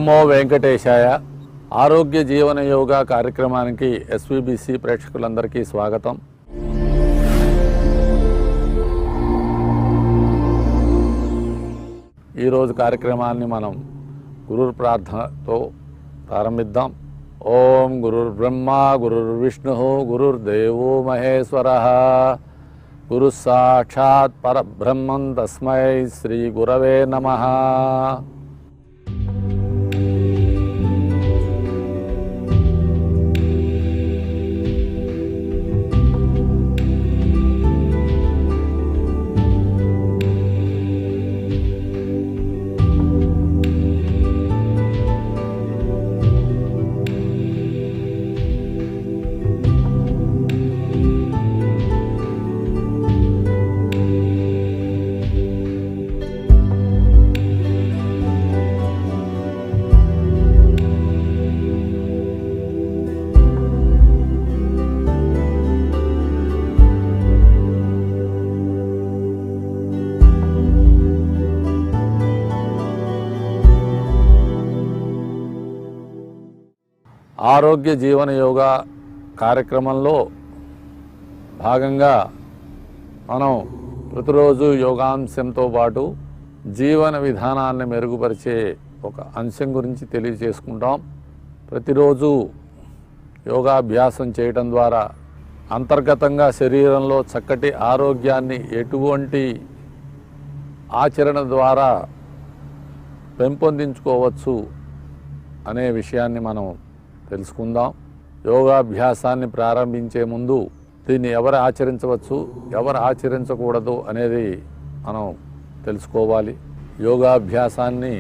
నమో వెంకటేశాయ. ఆరోగ్య జీవన యోగా కార్యక్రమానికి ఎస్వీబీసీ ప్రేక్షకులందరికీ స్వాగతం. ఈరోజు కార్యక్రమాన్ని మనం గురు ప్రార్థనతో ప్రారంభిద్దాం. ఓం గురుర్ బ్రహ్మ గురుర్ విష్ణు గురుర్దేవో మహేశ్వరః గురు సాక్షాత్ పరబ్రహ్మం తస్మై శ్రీ గురవే నమః. ఆరోగ్య జీవన యోగా కార్యక్రమంలో భాగంగా మనం ప్రతిరోజు యోగాంశంతో పాటు జీవన విధానాన్ని మెరుగుపరిచే ఒక అంశం గురించి తెలియజేసుకుంటాం. ప్రతిరోజు యోగాభ్యాసం చేయడం ద్వారా అంతర్గతంగా శరీరంలో చక్కటి ఆరోగ్యాన్ని ఎటువంటి ఆచరణ ద్వారా పెంపొందించుకోవచ్చు అనే విషయాన్ని మనం తెలుసుకుందాం. యోగాభ్యాసాన్ని ప్రారంభించే ముందు దీన్ని ఎవరు ఆచరించవచ్చు, ఎవరు ఆచరించకూడదు అనేది మనం తెలుసుకోవాలి. యోగాభ్యాసాన్ని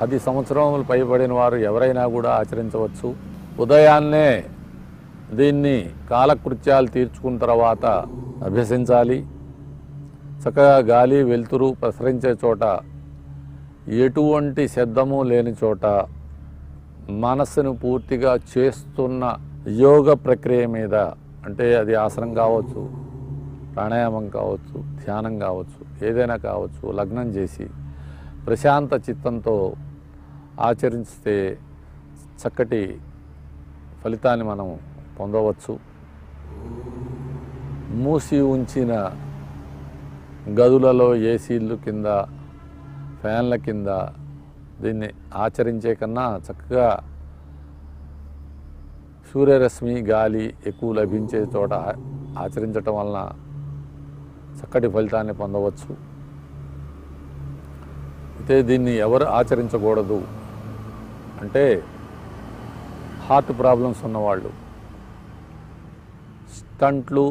10 సంవత్సరములు పైబడిన వారు ఎవరైనా కూడా ఆచరించవచ్చు. ఉదయాన్నే దీన్ని కాలకృత్యాలు తీర్చుకున్న తర్వాత అభ్యసించాలి. చక్కగా గాలి వెలుతురు ప్రసరించే చోట, ఎటువంటి శబ్దము లేని చోట మనస్సును పూర్తిగా చేస్తున్న యోగ ప్రక్రియ మీద, అంటే అది ఆసనం కావచ్చు, ప్రాణాయామం కావచ్చు, ధ్యానం కావచ్చు, ఏదైనా కావచ్చు, లగ్నం చేసి ప్రశాంత చిత్తంతో ఆచరిస్తే చక్కటి ఫలితాన్ని మనం పొందవచ్చు. మూసి ఉంచిన గదులలో ఏసీలు కింద, ఫ్యాన్ల కింద దీన్ని ఆచరించే కన్నా చక్కగా సూర్యరశ్మి, గాలి ఎక్కువ లభించే చోట ఆచరించటం వలన చక్కటి ఫలితాన్ని పొందవచ్చు. అయితే దీన్ని ఎవరు ఆచరించకూడదు అంటే హార్ట్ ప్రాబ్లమ్స్ ఉన్నవాళ్ళు, స్టంట్లు,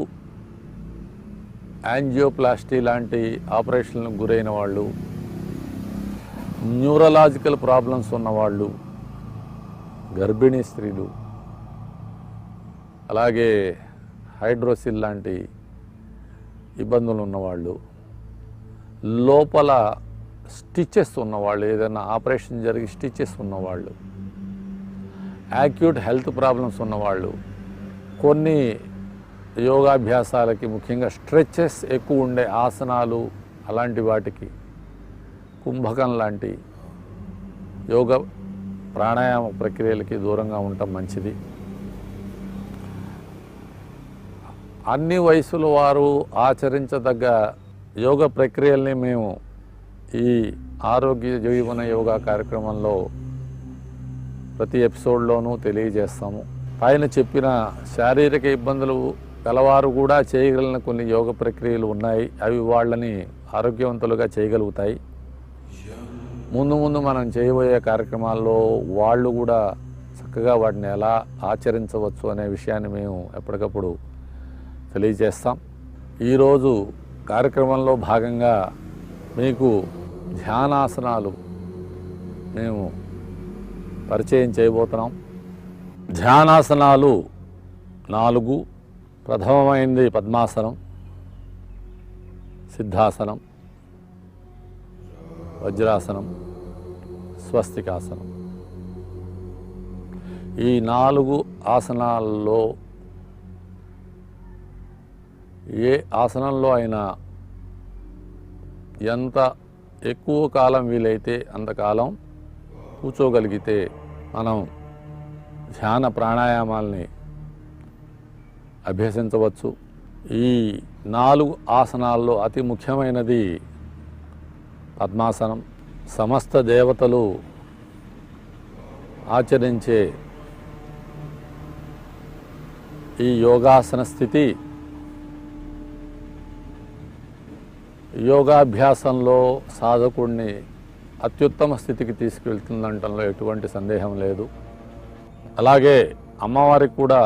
యాంజియోప్లాస్టీ లాంటి ఆపరేషన్లకు గురైన వాళ్ళు, న్యూరలాజికల్ ప్రాబ్లమ్స్ ఉన్నవాళ్ళు, గర్భిణీ స్త్రీలు, అలాగే హైడ్రోసిల్ లాంటి ఇబ్బందులు ఉన్నవాళ్ళు, లోపల స్టిచెస్ ఉన్నవాళ్ళు, ఏదైనా ఆపరేషన్ జరిగి స్టిచెస్ ఉన్నవాళ్ళు, యాక్యూట్ హెల్త్ ప్రాబ్లమ్స్ ఉన్నవాళ్ళు, కొన్ని యోగాభ్యాసాలకి ముఖ్యంగా స్ట్రెచెస్ ఎక్కువ ఉండే ఆసనాలు, అలాంటి వాటికి కుంభకం లాంటి యోగ ప్రాణాయామ ప్రక్రియలకి దూరంగా ఉండటం మంచిది. అన్ని వయసుల వారు ఆచరించదగ్గ యోగ ప్రక్రియల్ని మేము ఈ ఆరోగ్య జీవన యోగా కార్యక్రమంలో ప్రతి ఎపిసోడ్లోనూ తెలియజేస్తాము. పైన చెప్పిన శారీరక ఇబ్బందులు గలవారు కూడా చేయగలిగిన కొన్ని యోగ ప్రక్రియలు ఉన్నాయి. అవి వాళ్ళని ఆరోగ్యవంతులుగా చేయగలుగుతాయి. ముందు ముందు మనం చేయబోయే కార్యక్రమాల్లో వాళ్ళు కూడా చక్కగా వాటిని ఎలా ఆచరించవచ్చు అనే విషయాన్ని మేము ఎప్పటికప్పుడు తెలియజేస్తాం. ఈరోజు కార్యక్రమంలో భాగంగా మీకు ధ్యానాసనాలు మేము పరిచయం చేయబోతున్నాం. ధ్యానాసనాలు 4. ప్రథమమైంది పద్మాసనం, సిద్ధాసనం, వజ్రాసనం, స్వస్తికాసనం. ఈ 4 ఆసనాల్లో ఏ ఆసనంలో అయినా ఎంత ఎక్కువ కాలం వీలైతే అంతకాలం కూర్చోగలిగితే మనం ధ్యాన ప్రాణాయామాల్ని అభ్యసించవచ్చు. ఈ 4 ఆసనాల్లో అతి ముఖ్యమైనది పద్మాసనం. సమస్త దేవతలు ఆచరించే ఈ యోగాసన స్థితి యోగాభ్యాసంలో సాధకుడిని అత్యుత్తమ స్థితికి తీసుకెళ్తుందంటంలో ఎటువంటి సందేహం లేదు. అలాగే అమ్మవారికి కూడా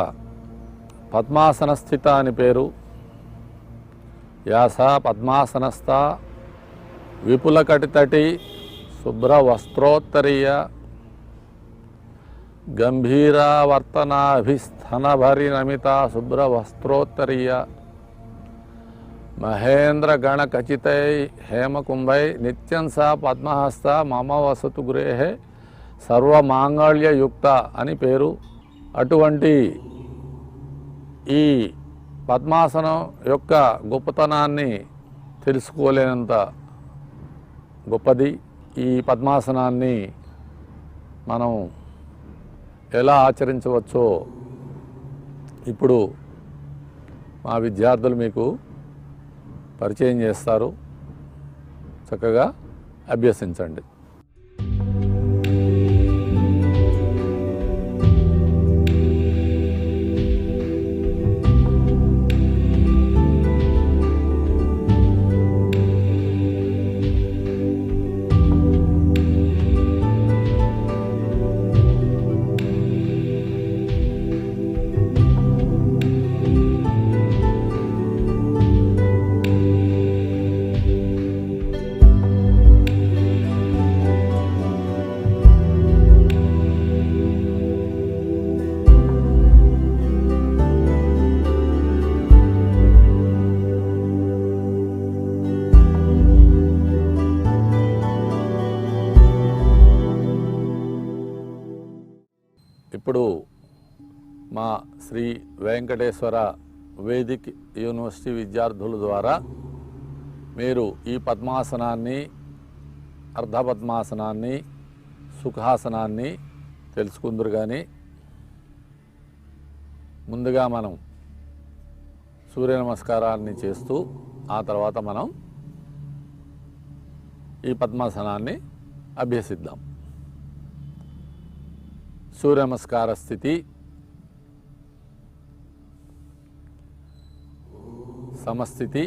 పద్మాసన స్థిత అని పేరు. యాస పద్మాసనస్థ విపుల కటితటి శుభ్ర వస్త్రోత్తరీయ గంభీరావర్తనాభిస్థనభరి నమిత శుభ్ర వస్త్రోత్తరీయ మహేంద్ర గణ ఖచితై హేమకుంభై నిత్యం సా పద్మహస్త మమ వసతు గృహే సర్వమాంగళ్యయుక్త అని పేరు. అటువంటి ఈ పద్మాసనం యొక్క గొప్పతనాన్ని తెలుసుకోలేనంత గొప్పది. ఈ పద్మాసనాన్ని మనం ఎలా ఆచరించవచ్చో ఇప్పుడు మా విద్యార్థులు మీకు పరిచయం చేస్తారు. చక్కగా అభ్యసించండి. ఇప్పుడు మా శ్రీ వెంకటేశ్వర వేదిక్ యూనివర్సిటీ విద్యార్థుల ద్వారా మీరు ఈ పద్మాసనాన్ని, అర్ధపద్మాసనాన్ని, సుఖాసనాన్ని తెలుసుకుందరు. కానీ ముందుగా మనం సూర్య నమస్కారాన్ని చేస్తూ ఆ తర్వాత మనం ఈ పద్మాసనాన్ని అభ్యసిద్దాం. సూర్య నమస్కార స్థితి. సమస్థితి.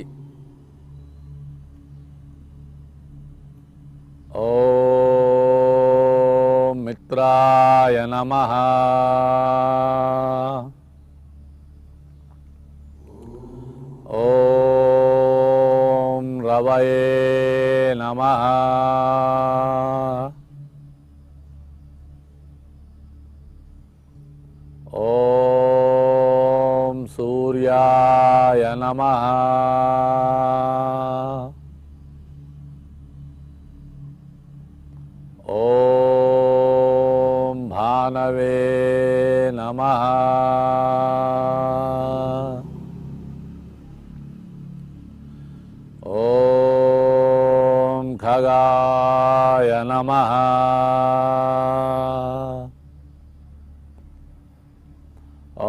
ఓం మిత్రాయ నమః. ఓం రవయే నమః. ఓం సూర్యాయ నమః. ఓం భానవే నమః. ఓం ఖగాయ నమః.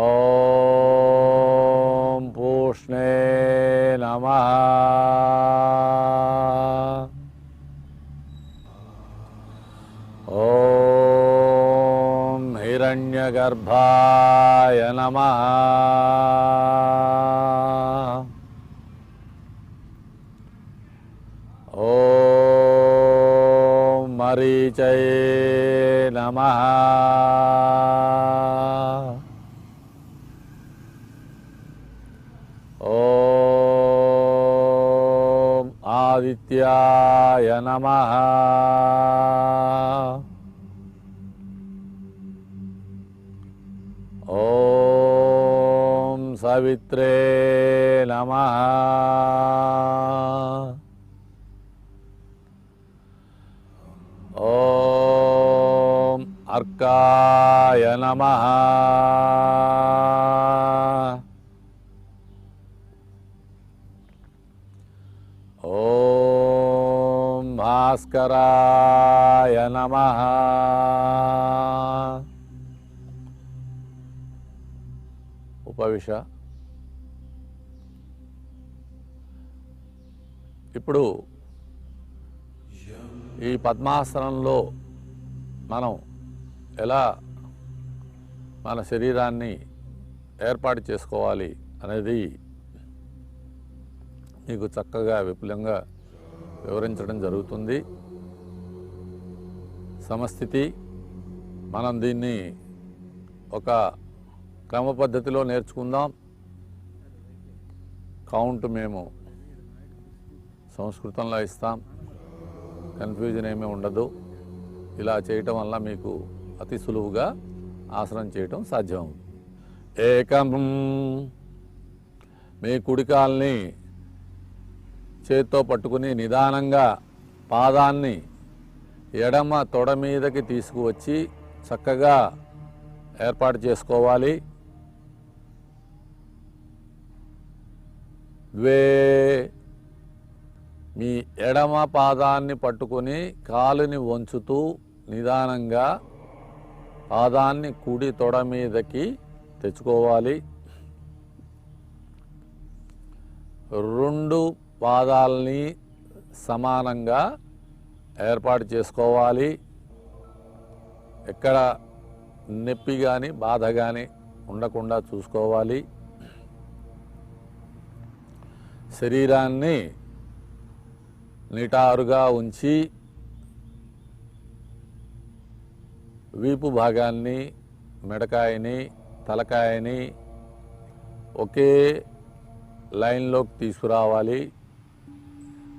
ఓం పూష్ణే నమః. ఓం హిరణ్యగర్భాయ నమః. ఓం మరీచయే నమః. ఓం ఆదిత్యాయ నమః. ఓం సవిత్రే నమః. ఓం అర్కాయ నమః. ఓం భాస్కరాయ నమః. ఉపవిశ. ఇప్పుడు ఈ పద్మాసనంలో మనం ఎలా మన శరీరాన్ని ఏర్పాటు చేసుకోవాలి అనేది మీకు చక్కగా విపులంగా వివరించడం జరుగుతుంది. సమస్థితి మనం దీన్ని ఒక క్రమ పద్ధతిలో నేర్చుకుందాం. కౌంట్ మేము సంస్కృతంలో ఇస్తాం, కన్ఫ్యూజన్ ఏమీ ఉండదు. ఇలా చేయటం వల్ల మీకు అతి సులువుగా ఆసనం చేయటం సాధ్యం. ఏకం, మీ కుడికాల్ని చేత్తో పట్టుకుని నిదానంగా పాదాన్ని ఎడమ తొడ మీదకి తీసుకువచ్చి చక్కగా ఏర్పాటు చేసుకోవాలి. ద్వే, మీ ఎడమ పాదాన్ని పట్టుకొని కాలుని వంచుతూ నిదానంగా పాదాన్ని కుడి తొడ మీదకి తెచ్చుకోవాలి. రెండు పాదాలని సమానంగా ఏర్పాటు చేసుకోవాలి. ఎక్కడ నొప్పి కానీ బాధ కానీ ఉండకుండా చూసుకోవాలి. శరీరాన్ని నిటారుగా ఉంచి వీపు భాగాన్ని, మెడకాయని, తలకాయని ఒకే లైన్లోకి తీసుకురావాలి.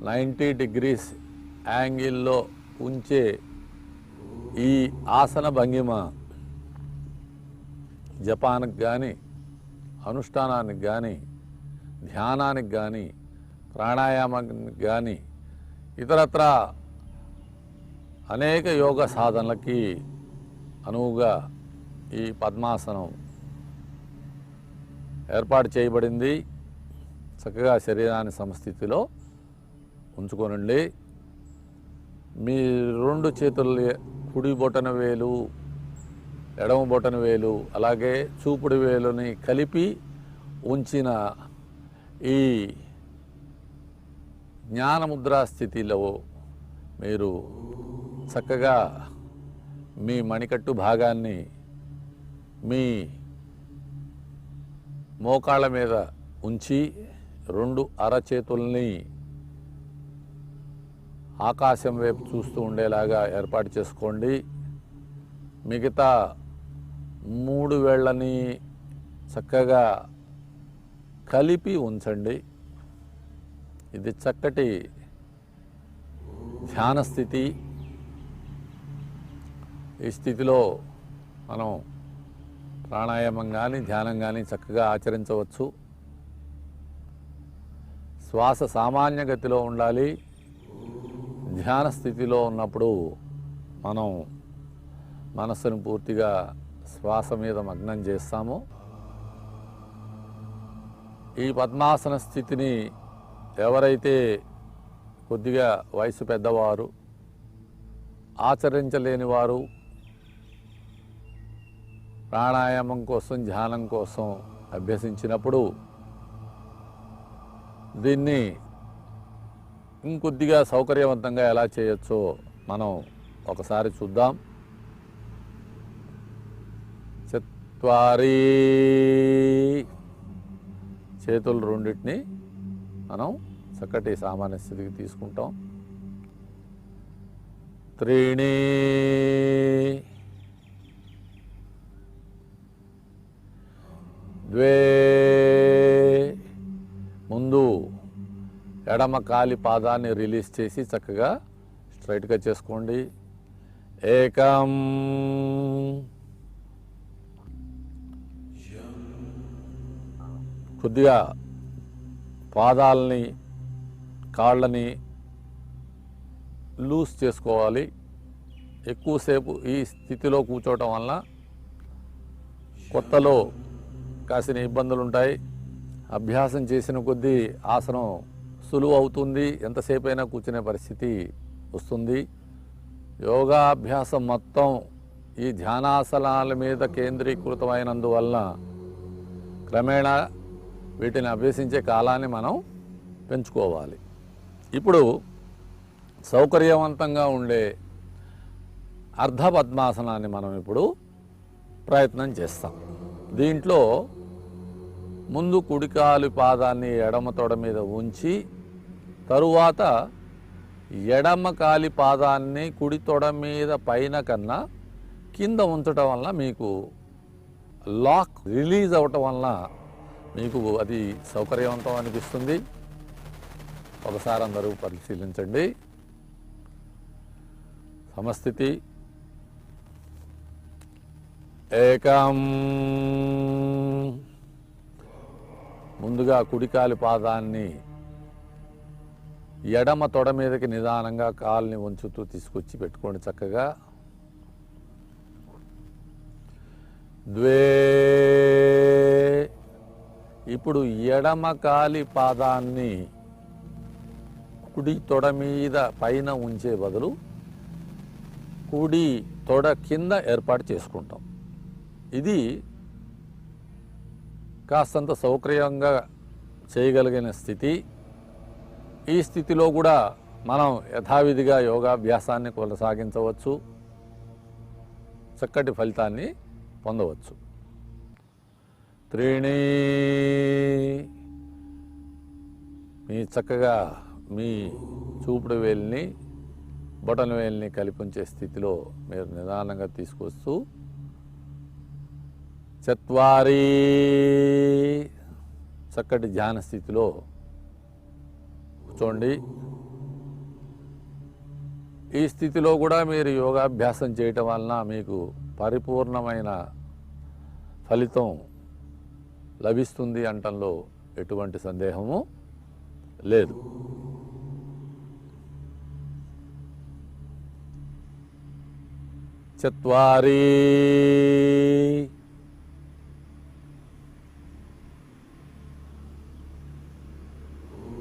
90 degrees యాంగిల్లో ఉంచే ఈ ఆసన భంగిమ జపానికి కానీ, అనుష్ఠానానికి కానీ, ధ్యానానికి కానీ, ప్రాణాయామానికి కానీ, ఇతరత్ర అనేక యోగ సాధనలకి అనువుగా ఈ పద్మాసనం ఏర్పాటు చేయబడింది. చక్కగా శరీరాన్ని సమస్థితిలో ఉంచుకోనండి. మీ రెండు చేతుల కుడి బొటన వేలు, ఎడమ బొటన వేలు, అలాగే చూపుడు వేలుని కలిపి ఉంచిన ఈ జ్ఞానముద్రా స్థితిలో మీరు చక్కగా మీ మణికట్టు భాగాన్ని మీ మోకాళ్ళ మీద ఉంచి రెండు అరచేతుల్ని ఆకాశం వైపు చూస్తూ ఉండేలాగా ఏర్పాటు చేసుకోండి. మిగతా 3 వేళ్ళని చక్కగా కలిపి ఉంచండి. ఇది చక్కటి ధ్యాన స్థితి. ఈ స్థితిలో మనం ప్రాణాయామం కానీ ధ్యానం కానీ చక్కగా ఆచరించవచ్చు. శ్వాస సామాన్య గతిలో ఉండాలి. ధ్యాన స్థితిలో ఉన్నప్పుడు మనం మనస్సును పూర్తిగా శ్వాస మీద మగ్నం చేస్తాము. ఈ పద్మాసన స్థితిని ఎవరైతే కొద్దిగా వయసు పెద్దవారు, ఆచరించలేని వారు ప్రాణాయామం కోసం, ధ్యానం కోసం అభ్యసించినప్పుడు దీన్ని ఇంకొద్దిగా సౌకర్యవంతంగా ఎలా చేయొచ్చో మనం ఒకసారి చూద్దాం. చత్వారీ, చేతులు రెండింటిని మనం చక్కటి సామాన్య స్థితికి తీసుకుంటాం. త్రీణి, ద్వే, ముందు ఎడమ కాలి పాదాన్ని రిలీజ్ చేసి చక్కగా స్ట్రైట్గా చేసుకోండి. ఏకం, కొద్దిగా పాదాలని, కాళ్ళని లూజ్ చేసుకోవాలి. ఎక్కువసేపు ఈ స్థితిలో కూర్చోవటం వలన కొత్తలో కాసిన ఇబ్బందులు ఉంటాయి. అభ్యాసం చేసిన కొద్దీ ఆసనం సులువు అవుతుంది. ఎంతసేపు అయినా కూర్చునే పరిస్థితి వస్తుంది. యోగాభ్యాసం మొత్తం ఈ ధ్యానాసనాల మీద కేంద్రీకృతమైనందువలన క్రమేణా వీటిని అభ్యసించే కాలాన్ని మనం పెంచుకోవాలి. ఇప్పుడు సౌకర్యవంతంగా ఉండే అర్ధ పద్మాసనాన్ని మనం ఇప్పుడు ప్రయత్నం చేస్తాం. దీంట్లో ముందు కుడికాలు పాదాన్ని ఎడమ తొడ మీద ఉంచి తరువాత ఎడమ కాలి పాదాన్ని కుడి తొడ మీద పైన కన్నా కింద ఉంచడం వల్ల మీకు లాక్ రిలీజ్ అవ్వటం వలన మీకు అది సౌకర్యవంతం అనిపిస్తుంది. ఒకసారి అందరూ పరిశీలించండి. సమస్థితి. ఏకం. ముందుగా కుడికాలి పాదాన్ని ఎడమ తొడ మీదకి నిదానంగా కాలుని ఉంచుతూ తీసుకొచ్చి పెట్టుకోండి చక్కగా. ద్వే. ఇప్పుడు ఎడమ కాలి పాదాన్ని కుడి తొడ మీద పైన ఉంచే బదులు కుడి తొడ కింద ఏర్పాటు చేసుకుంటాం. ఇది కాస్తంత సౌకర్యంగా చేయగలిగిన స్థితి. ఈ స్థితిలో కూడా మనం యథావిధిగా యోగాభ్యాసాన్ని కొనసాగించవచ్చు, చక్కటి ఫలితాన్ని పొందవచ్చు. 3 మీ చక్కగా మీ చూపుడు వేలిని బొటన వేలిని కలిపి ఉంచే స్థితిలో మీరు నిదానంగా తీసుకొస్తూ 4 చక్కటి ధ్యాన స్థితిలో కూర్చోండి. ఈ స్థితిలో కూడా మీరు యోగాభ్యాసం చేయటం వలన మీకు పరిపూర్ణమైన ఫలితం లభిస్తుంది అనటంలో ఎటువంటి సందేహము లేదు. చత్వారి.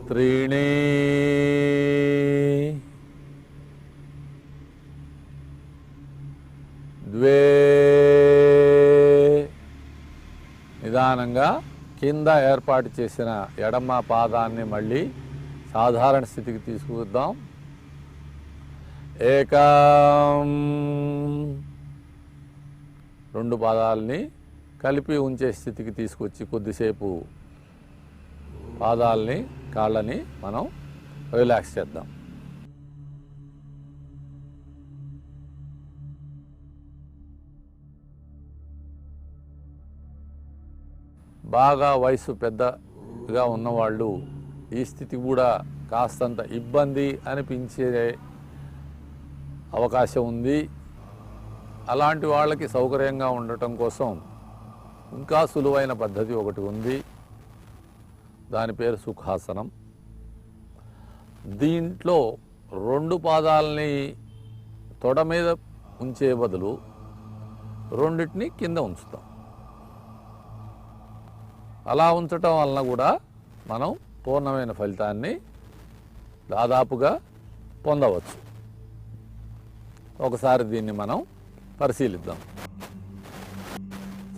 త్రీణి. ద్వే. నిదానంగా కింద ఏర్పాటు చేసిన ఎడమ పాదాన్ని మళ్ళీ సాధారణ స్థితికి తీసుకువద్దాం. ఏకం. 2 పాదాలని కలిపి ఉంచే స్థితికి తీసుకొచ్చి కొద్దిసేపు పాదాలని కాళ్ళని మనం రిలాక్స్ చేద్దాం. బాగా వయసు పెద్దగా ఉన్నవాళ్ళు ఈ స్థితి కూడా కాస్తంత ఇబ్బంది అనిపించే అవకాశం ఉంది. అలాంటి వాళ్ళకి సౌకర్యంగా ఉండటం కోసం ఇంకా సులువైన పద్ధతి ఒకటి ఉంది. దాని పేరు సుఖాసనం. దీంట్లో 2 పాదాలని తొడ మీద ఉంచే బదులు రెండింటిని కింద ఉంచుతాం. అలా ఉంచటం వలన కూడా మనం పూర్ణమైన ఫలితాన్ని దాదాపుగా పొందవచ్చు. ఒకసారి దీన్ని మనం పరిశీలిద్దాం.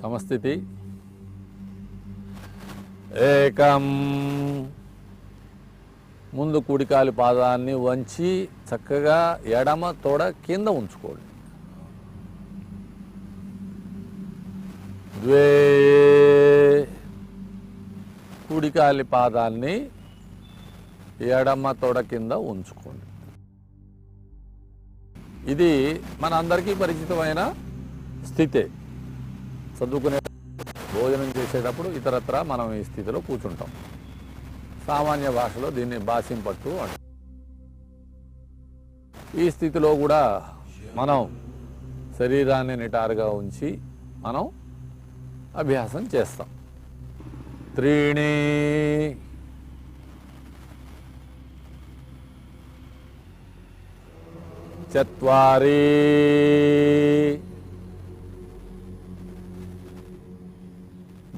సమస్థితి. ఏకం. ముందు కుడికాలి పాదాన్ని వంచి చక్కగా ఎడమ తొడ కింద ఉంచుకోండి. ద్వే. కుడికాలి పాదాన్ని ఎడమ తొడ కింద ఉంచుకోండి. ఇది మన అందరికీ పరిచితమైన స్థితే. చదువుకునే భోజనం చేసేటప్పుడు ఇతరత్రా మనం ఈ స్థితిలో కూర్చుంటాం. సామాన్య భాషలో దీన్ని బాసింపట్టు అంటాం. ఈ స్థితిలో కూడా మనం శరీరాన్ని నిటారుగా ఉంచి మనం అభ్యాసం చేస్తాం. 3 4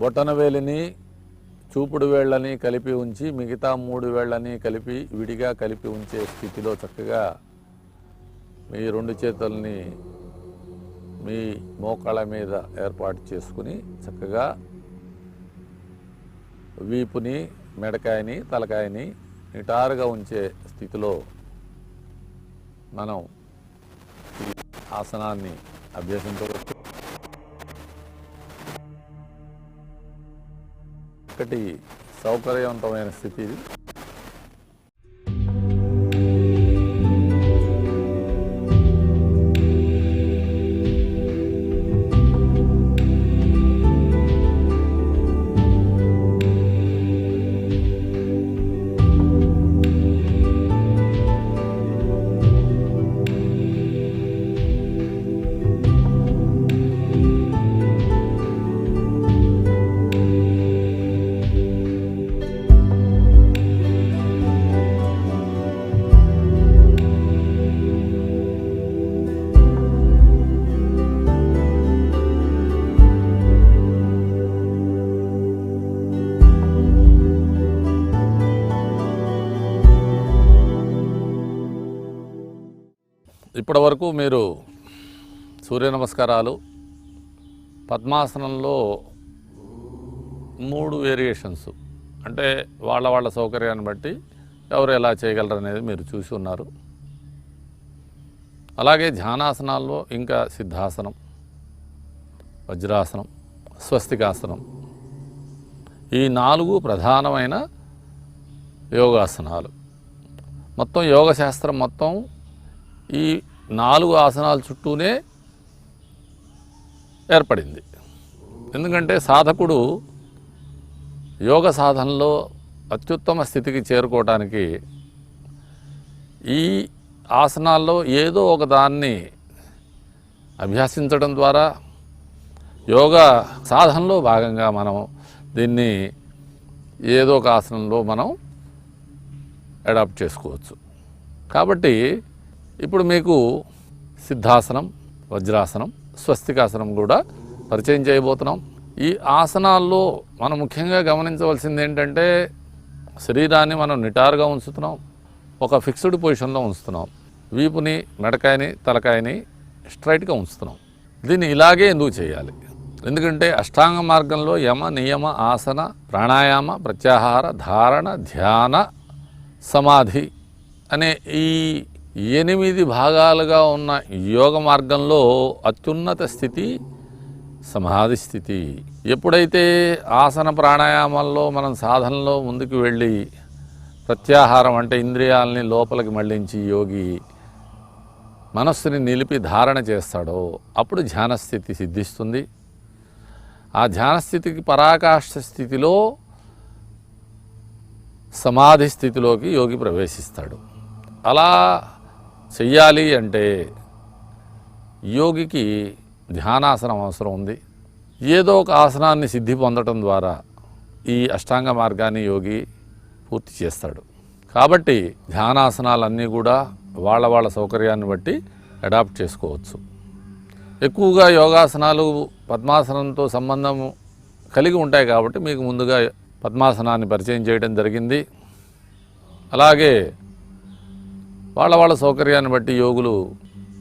బొటన వేలిని చూపుడు వేళ్ళని కలిపి ఉంచి మిగతా 3 వేళ్ళని కలిపి విడిగా కలిపి ఉంచే స్థితిలో చక్కగా మీ రెండు చేతుల్ని మీ మోకాళ్ళ మీద ఏర్పాటు చేసుకుని చక్కగా వీపుని, మెడకాయని, తలకాయని నిటారుగా ఉంచే స్థితిలో మనం ఈ ఆసనాన్ని అభ్యసించవచ్చు. ఒకటి సౌకర్యవంతమైన స్థితి ఇది. ఇప్పటి వరకు మీరు సూర్య నమస్కారాలు, పద్మాసనంలో 3 వేరియేషన్స్, అంటే వాళ్ళ సౌకర్యాన్ని బట్టి ఎవరు ఎలా చేయగలరు అనేది మీరు చూసి ఉన్నారు. అలాగే ధ్యానాసనాల్లో ఇంకా సిద్ధాసనం, వజ్రాసనం, స్వస్తికాసనం, ఈ 4 ప్రధానమైన యోగాసనాలు. మొత్తం యోగశాస్త్రం మొత్తం ఈ 4 ఆసనాల చుట్టూనే ఏర్పడింది. ఎందుకంటే సాధకుడు యోగ సాధనలో అత్యుత్తమ స్థితికి చేరుకోవటానికి ఈ ఆసనాల్లో ఏదో ఒక దాన్ని అభ్యసించడం ద్వారా యోగ సాధనలో భాగంగా మనం దీన్ని ఏదో ఒక ఆసనంలో మనం అడాప్ట్ చేసుకోవచ్చు. కాబట్టి ఇప్పుడు మీకు సిద్ధాసనం, వజ్రాసనం, స్వస్తికాసనం కూడా పరిచయం చేయబోతున్నాం. ఈ ఆసనాల్లో మనం ముఖ్యంగా గమనించవలసింది ఏంటంటే శరీరాన్ని మనం నిటారుగా ఉంచుతున్నాం, ఒక ఫిక్స్డ్ పొజిషన్లో ఉంచుతున్నాం, వీపుని, మెడకాయని, తలకాయని స్ట్రైట్గా ఉంచుతున్నాం. దీన్ని ఇలాగే ఎందుకు చేయాలి? ఎందుకంటే అష్టాంగ మార్గంలో యమ, నియమ, ఆసన, ప్రాణాయామ, ప్రత్యాహార, ధారణ, ధ్యాన, సమాధి అనే ఈ 8 భాగాలుగా ఉన్న యోగ మార్గంలో అత్యున్నత స్థితి సమాధి స్థితి. ఎప్పుడైతే ఆసన ప్రాణాయామాల్లో మనం సాధనలో ముందుకు వెళ్ళి ప్రత్యాహారం అంటే ఇంద్రియాలని లోపలికి మళ్లించి యోగి మనస్సుని నిలిపి ధారణ చేస్తాడో అప్పుడు ధ్యానస్థితి సిద్ధిస్తుంది. ఆ ధ్యానస్థితికి పరాకాష్ఠ స్థితిలో సమాధి స్థితిలోకి యోగి ప్రవేశిస్తాడు. అలా చెయ్యాలి అంటే యోగికి ధ్యానాసనం అవసరం ఉంది. ఏదో ఒక ఆసనాన్ని సిద్ధి పొందటం ద్వారా ఈ అష్టాంగ మార్గాన్ని యోగి పూర్తి చేస్తాడు. కాబట్టి ధ్యానాసనాలన్నీ కూడా వాళ్ళ సౌకర్యాన్ని బట్టి అడాప్ట్ చేసుకోవచ్చు. ఎక్కువగా యోగాసనాలు పద్మాసనంతో సంబంధం కలిగి ఉంటాయి కాబట్టి మీకు ముందుగా పద్మాసనాన్ని పరిచయం చేయడం జరిగింది. అలాగే వాళ్ళ సౌకర్యాన్ని బట్టి యోగులు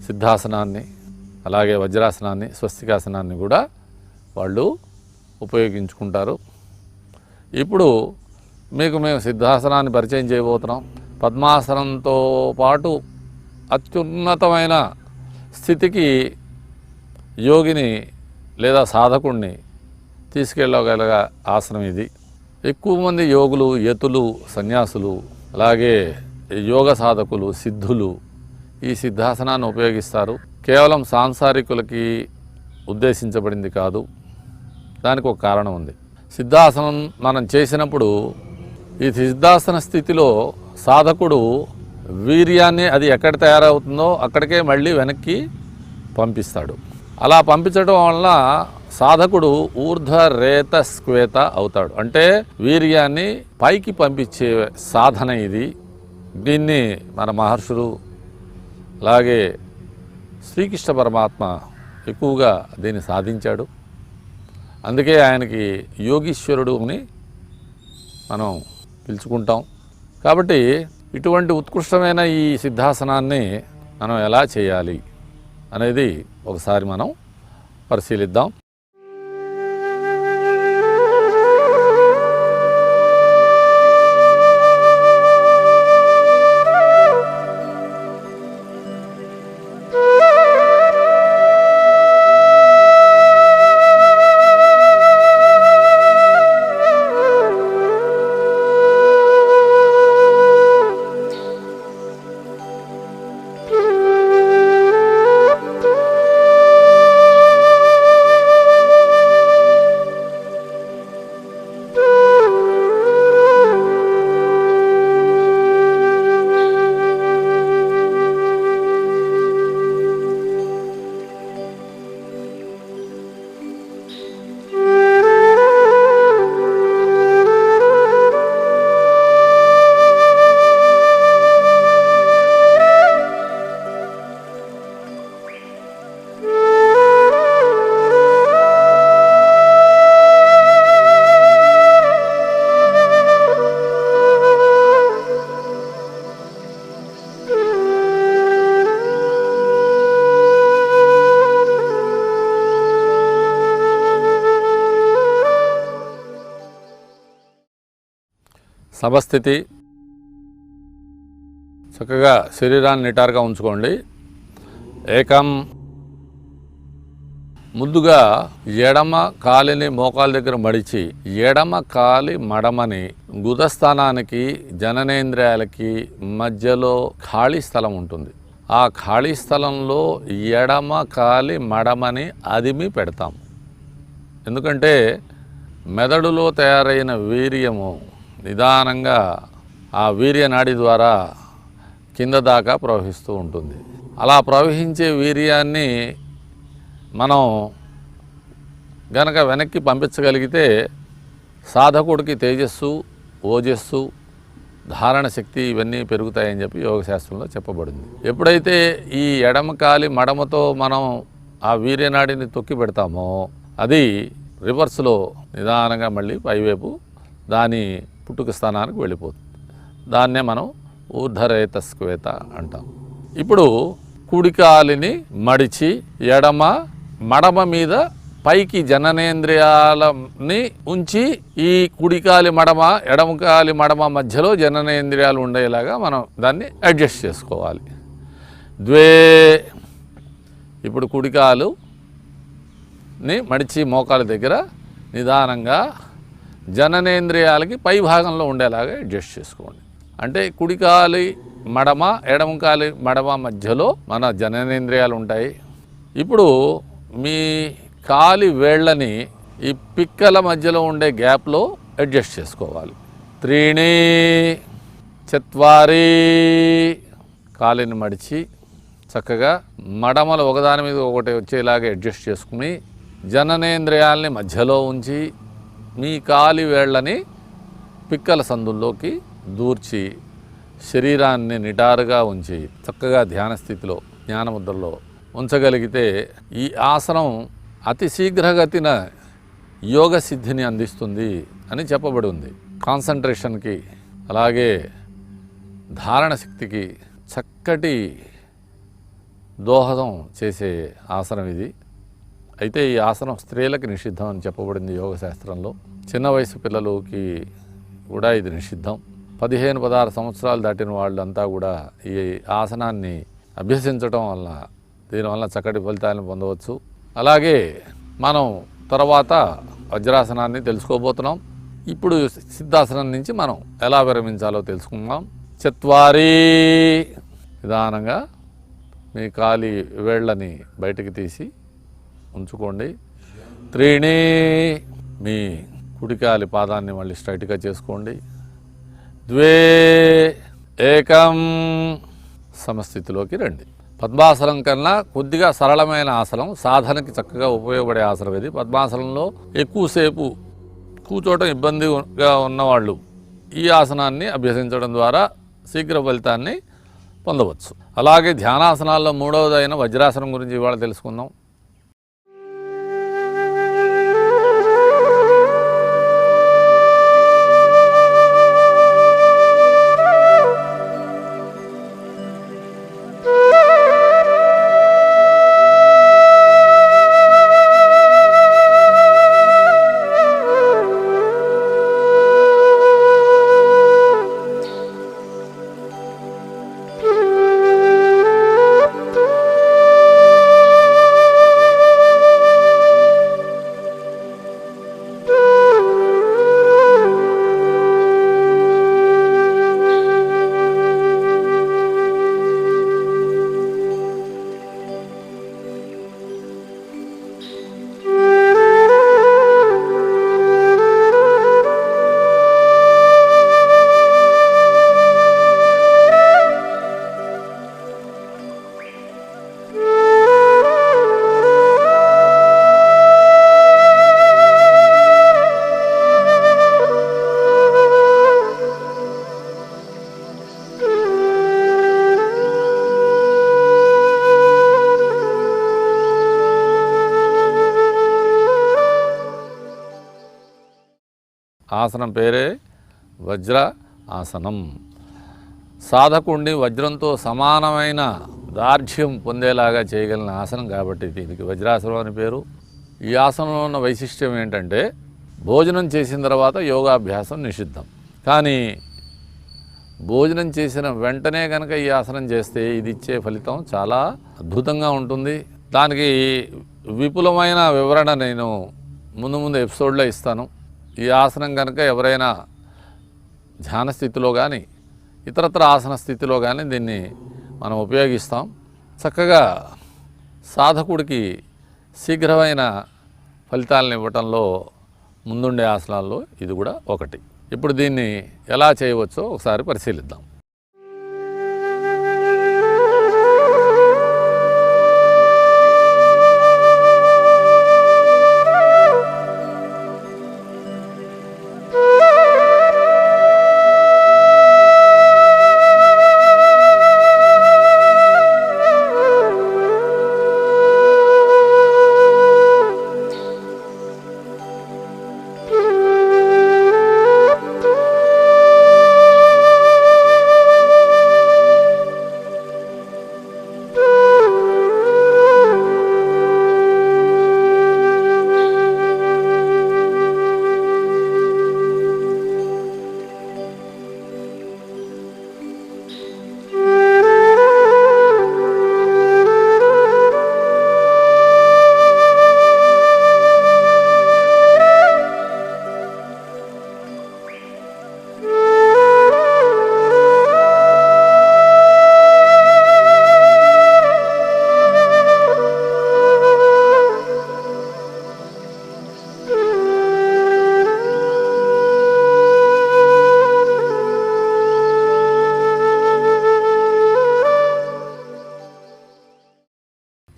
సిద్ధాసనాన్ని, అలాగే వజ్రాసనాన్ని, స్వస్తికాసనాన్ని కూడా వాళ్ళు ఉపయోగించుకుంటారు. ఇప్పుడు మీకు మేము సిద్ధాసనాన్ని పరిచయం చేయబోతున్నాం. పద్మాసనంతో పాటు అత్యున్నతమైన స్థితికి యోగిని లేదా సాధకుడిని తీసుకెళ్ళగల ఆసనం ఇది. ఎక్కువ మంది యోగులు, యతులు, సన్యాసులు, అలాగే యోగ సాధకులు, సిద్ధులు ఈ సిద్ధాసనాన్ని ఉపయోగిస్తారు. కేవలం సాంసారికులకి ఉద్దేశించబడింది కాదు. దానికి ఒక కారణం ఉంది. సిద్ధాసనం మనం చేసినప్పుడు ఈ సిద్ధాసన స్థితిలో సాధకుడు వీర్యాన్ని అది ఎక్కడ తయారవుతుందో అక్కడికే మళ్ళీ వెనక్కి పంపిస్తాడు. అలా పంపించడం వల్ల సాధకుడు ఊర్ధ్వరేత స్క్వేత అవుతాడు. అంటే వీర్యాన్ని పైకి పంపించే సాధన ఇది. దీన్ని మన మహర్షులు అలాగే శ్రీకృష్ణ పరమాత్మ ఎక్కువగా దీన్ని సాధించాడు. అందుకే ఆయనకి యోగీశ్వరుడు అని మనం పిలుచుకుంటాం. కాబట్టి ఇటువంటి ఉత్కృష్టమైన ఈ సిద్ధాసనాన్ని మనం ఎలా చేయాలి అనేది ఒకసారి మనం పరిశీలిద్దాం. సమస్థితి. చక్కగా శరీరాన్ని నిటారుగా ఉంచుకోండి. ఏకం. ముందుగా ఎడమ కాలిని మోకాల దగ్గర మడిచి ఎడమ కాలి మడమని గుదస్థానానికి జననేంద్రియాలకి మధ్యలో ఖాళీ స్థలం ఉంటుంది. ఆ ఖాళీ స్థలంలో ఎడమ కాలి మడమని అదిమి పెడతాం. ఎందుకంటే మెదడులో తయారైన వీర్యము నిదానంగా ఆ వీర్యనాడి ద్వారా కింద దాకా ప్రవహిస్తూ ఉంటుంది. అలా ప్రవహించే వీర్యాన్ని మనం గనక వెనక్కి పంపించగలిగితే సాధకుడికి తేజస్సు, ఓజస్సు, ధారణ శక్తి ఇవన్నీ పెరుగుతాయని చెప్పి యోగశాస్త్రంలో చెప్పబడింది. ఎప్పుడైతే ఈ ఎడమ కాలి మడమతో మనం ఆ వీర్యనాడిని తొక్కి పెడతామో అది రివర్స్లో నిదానంగా మళ్ళీ పైవైపు దాని పుట్టుక స్థానానికి వెళ్ళిపోతుంది. దాన్నే మనం ఊర్ధరేతస్క్వేత అంటాం. ఇప్పుడు కుడికాలిని మడిచి ఎడమ మడమ మీద పైకి జననేంద్రియాలని ఉంచి ఈ కుడికాలి మడమ ఎడమకాలి మడమ మధ్యలో జననేంద్రియాలు ఉండేలాగా మనం దాన్ని అడ్జస్ట్ చేసుకోవాలి. ద్వే. ఇప్పుడు కుడికాలుని మడిచి మోకాలు దగ్గర నిదానంగా జననేంద్రియాలకి పై భాగంలో ఉండేలాగా అడ్జస్ట్ చేసుకోండి. అంటే కుడికాలి మడమ ఎడమకాలి మడమ మధ్యలో మన జననేంద్రియాలు ఉంటాయి. ఇప్పుడు మీ కాలి వేళ్ళని ఈ పిక్కల మధ్యలో ఉండే గ్యాప్లో అడ్జస్ట్ చేసుకోవాలి. 3 4 కాలిని మడిచి చక్కగా మడమలు ఒకదాని మీద ఒకటి వచ్చేలాగా అడ్జస్ట్ చేసుకుని జననేంద్రియాలని మధ్యలో ఉంచి మీ కాలి వేళ్ళని పిక్కల సందుల్లోకి దూర్చి శరీరాన్ని నిటారుగా ఉంచి చక్కగా ధ్యాన స్థితిలో జ్ఞానముద్రలో ఉంచగలిగితే ఈ ఆసనం అతి శీఘ్రగతిన యోగ సిద్ధిని అందిస్తుంది అని చెప్పబడి ఉంది. కాన్సంట్రేషన్కి అలాగే ధారణ శక్తికి చక్కటి దోహదం చేసే ఆసనం ఇది. అయితే ఈ ఆసనం స్త్రీలకు నిషిద్ధం అని చెప్పబడింది యోగశాస్త్రంలో. చిన్న వయసు పిల్లలకి కూడా ఇది నిషిద్ధం. 15-16 సంవత్సరాలు దాటిన వాళ్ళంతా కూడా ఈ ఆసనాన్ని అభ్యసించడం వల్ల దీనివల్ల చక్కటి ఫలితాలను పొందవచ్చు. అలాగే మనం తర్వాత వజ్రాసనాన్ని తెలుసుకోబోతున్నాం. ఇప్పుడు సిద్ధాసనం నుంచి మనం ఎలా విరమించాలో తెలుసుకుందాం. 4 నిదానంగా మీ కాలి వేళ్ళని బయటికి తీసి ఉంచుకోండి. 3 మీ కుడికాలి పాదాన్ని మళ్ళీ స్ట్రైట్గా చేసుకోండి. 2 ఏకం సమస్థితిలోకి రండి. పద్మాసనం కన్నా కొద్దిగా సరళమైన ఆసనం, సాధనకి చక్కగా ఉపయోగపడే ఆసనం ఇది. పద్మాసనంలో ఎక్కువసేపు కూర్చోవడం ఇబ్బందిగా ఉన్నవాళ్ళు ఈ ఆసనాన్ని అభ్యసించడం ద్వారా శీఘ్ర ఫలితాన్ని పొందవచ్చు. అలాగే ధ్యానాసనాల్లో మూడవదైన వజ్రాసనం గురించి ఇవాళ తెలుసుకుందాం. ఆసనం పేరే వజ్ర ఆసనం. సాధకుడిని వజ్రంతో సమానమైన దార్ఢ్యం పొందేలాగా చేయగలిగిన ఆసనం కాబట్టి దీనికి వజ్రాసనం అని పేరు. ఈ ఆసనంలో ఉన్న వైశిష్ట్యం ఏంటంటే భోజనం చేసిన తర్వాత యోగాభ్యాసం నిషిద్ధం. కానీ భోజనం చేసిన వెంటనే కనుక ఈ ఆసనం చేస్తే ఇది ఇచ్చే ఫలితం చాలా అద్భుతంగా ఉంటుంది. దానికి విపులమైన వివరణ నేను ముందు ఎపిసోడ్లో ఇస్తాను. ఈ ఆసనం కనుక ఎవరైనా ధ్యాన స్థితిలో కానీ ఇతరత్ర ఆసన స్థితిలో కానీ దీన్ని మనం ఉపయోగిస్తాం. చక్కగా సాధకుడికి శీఘ్రమైన ఫలితాలను ఇవ్వటంలో ముందుండే ఆసనాల్లో ఇది కూడా ఒకటి. ఇప్పుడు దీన్ని ఎలా చేయవచ్చో ఒకసారి పరిశీలిద్దాం.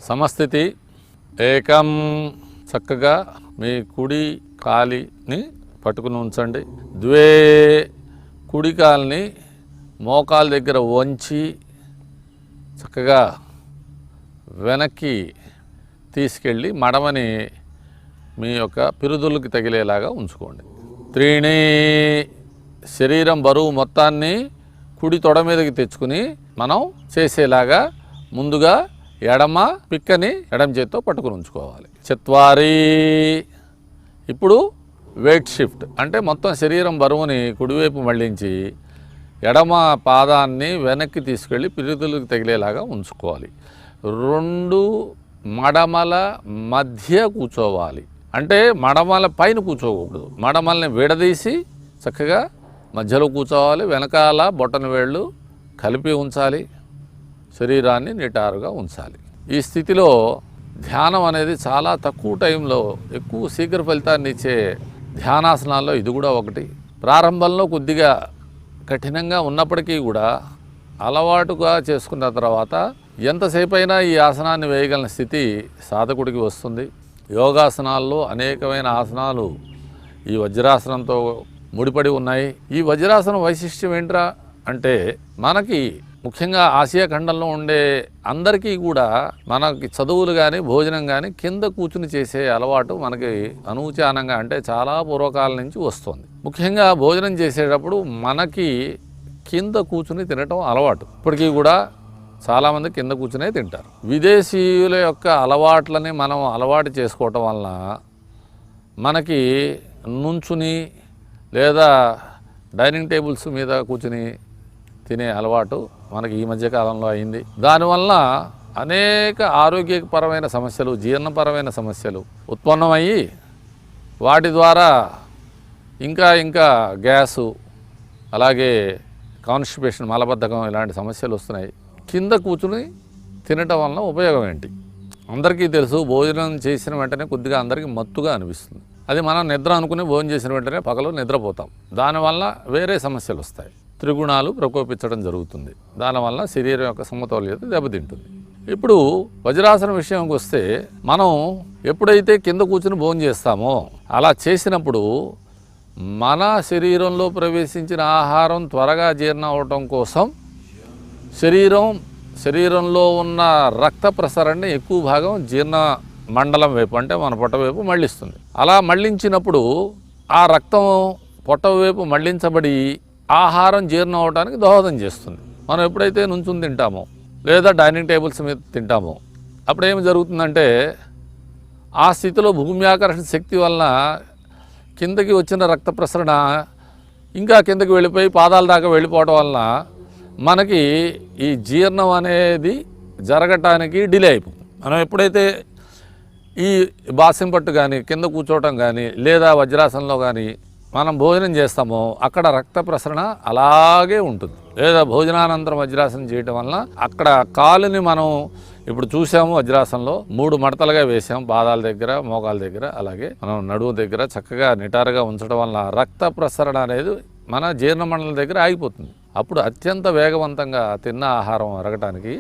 సమస్థితి. ఏకం. చక్కగా మీ కుడి కాలిని పట్టుకుని ఉంచండి. ద్వే. కుడి కాలిని మోకాల దగ్గర వంచి చక్కగా వెనక్కి తీసుకెళ్ళి మడమని మీ యొక్క పిరుదులకి తగిలేలాగా ఉంచుకోండి. త్రీణి. శరీరం బరువు మొత్తాన్ని కుడి తొడ మీదకి తెచ్చుకుని మనం చేసేలాగా ముందుగా ఎడమ పిక్కని ఎడమ చేత్తో పట్టుకుని ఉంచుకోవాలి. చత్వారి. ఇప్పుడు వెయిట్ షిఫ్ట్ అంటే మొత్తం శరీరం బరువుని కుడివైపు మళ్ళించి ఎడమ పాదాన్ని వెనక్కి తీసుకెళ్ళి పిరుదులకు తగిలేలాగా ఉంచుకోవాలి. రెండు మడమల మధ్య కూర్చోవాలి. అంటే మడమల పైన కూర్చోకూడదు. మడమల్ని విడదీసి చక్కగా మధ్యలో కూర్చోవాలి. వెనకాల బొట్టన వేళ్ళు కలిపి ఉంచాలి. శరీరాన్ని నిటారుగా ఉంచాలి. ఈ స్థితిలో ధ్యానం అనేది చాలా తక్కువ టైంలో ఎక్కువ శీఘ్ర ఫలితాన్ని ఇచ్చే ధ్యానాసనాల్లో ఇది కూడా ఒకటి. ప్రారంభంలో కొద్దిగా కఠినంగా ఉన్నప్పటికీ కూడా అలవాటుగా చేసుకున్న తర్వాత ఎంతసేపు అయినా ఈ ఆసనాన్ని వేయగలిగిన స్థితి సాధకుడికి వస్తుంది. యోగాసనాల్లో అనేకమైన ఆసనాలు ఈ వజ్రాసనంతో ముడిపడి ఉన్నాయి. ఈ వజ్రాసనం వైశిష్ట్యం ఏంట్రా అంటే మనకి ముఖ్యంగా ఆసియా ఖండంలో ఉండే అందరికీ కూడా మనకి చదువులు కానీ భోజనం కానీ కింద కూర్చుని చేసే అలవాటు మనకి అనూచానంగా అంటే చాలా పూర్వకాలం నుంచి వస్తుంది. ముఖ్యంగా భోజనం చేసేటప్పుడు మనకి కింద కూర్చుని తినటం అలవాటు. ఇప్పటికీ కూడా చాలామంది కింద కూర్చునే తింటారు. విదేశీయుల యొక్క అలవాట్లని మనం అలవాటు చేసుకోవటం వలన మనకి నుంచుని లేదా డైనింగ్ టేబుల్స్ మీద కూర్చుని తినే అలవాటు మనకి ఈ మధ్యకాలంలో అయింది. దానివల్ల అనేక ఆరోగ్యపరమైన సమస్యలు, జీర్ణపరమైన సమస్యలు ఉత్పన్నమయ్యి వాటి ద్వారా ఇంకా గ్యాసు, అలాగే కాన్స్టిపేషన్, మలబద్ధకం ఇలాంటి సమస్యలు వస్తున్నాయి. కింద కూర్చుని తినటం వలన ఉపయోగం ఏంటి? అందరికీ తెలుసు, భోజనం చేసిన వెంటనే కొద్దిగా అందరికీ మత్తుగా అనిపిస్తుంది. అది మనం నిద్ర అనుకుని భోజనం చేసిన వెంటనే పగలు నిద్రపోతాం. దానివల్ల వేరే సమస్యలు వస్తాయి. త్రిగుణాలు ప్రకోపించడం జరుగుతుంది. దానివల్ల శరీరం యొక్క సమతౌల్యత దెబ్బతింటుంది. ఇప్పుడు వజ్రాసనం విషయంకి వస్తే మనం ఎప్పుడైతే కింద కూర్చుని భోజనం చేస్తామో అలా చేసినప్పుడు మన శరీరంలో ప్రవేశించిన ఆహారం త్వరగా జీర్ణం అవటం కోసం శరీరంలో ఉన్న రక్త ప్రసరణని ఎక్కువ భాగం జీర్ణ మండలం వైపు అంటే మన పొట్ట వైపు మళ్ళిస్తుంది. అలా మళ్ళించినప్పుడు ఆ రక్తం పొట్ట వైపు మళ్లించబడి ఆహారం జీర్ణం అవడానికి దోహదం చేస్తుంది. మనం ఎప్పుడైతే నుంచుని తింటామో లేదా డైనింగ్ టేబుల్స్ మీద తింటామో అప్పుడు ఏమి జరుగుతుందంటే ఆ స్థితిలో భూమి ఆకర్షణ శక్తి వలన కిందకి వచ్చిన రక్త ప్రసరణ ఇంకా కిందకి వెళ్ళిపోయి పాదాల దాకా వెళ్ళిపోవడం వలన మనకి ఈ జీర్ణం అనేది జరగటానికి డిలే అయిపోతుంది. మనం ఎప్పుడైతే ఈ బాసిం పట్టు కానీ కింద కూర్చోవటం కానీ లేదా వజ్రాసనంలో కానీ మనం భోజనం చేస్తామో అక్కడ రక్త ప్రసరణ అలాగే ఉంటుంది. లేదా భోజనానంతరం వజ్రాసనం చేయటం వలన అక్కడ కాలుని మనం ఇప్పుడు చూసాము వజ్రాసనంలో 3 మడతలుగా వేసాం, పాదాల దగ్గర మోకాల దగ్గర అలాగే మనం నడుము దగ్గర చక్కగా నిటారుగా ఉంచడం వలన రక్త ప్రసరణ అనేది మన జీర్ణమండలం దగ్గర ఆగిపోతుంది. అప్పుడు అత్యంత వేగవంతంగా తిన్న ఆహారం అరగటానికి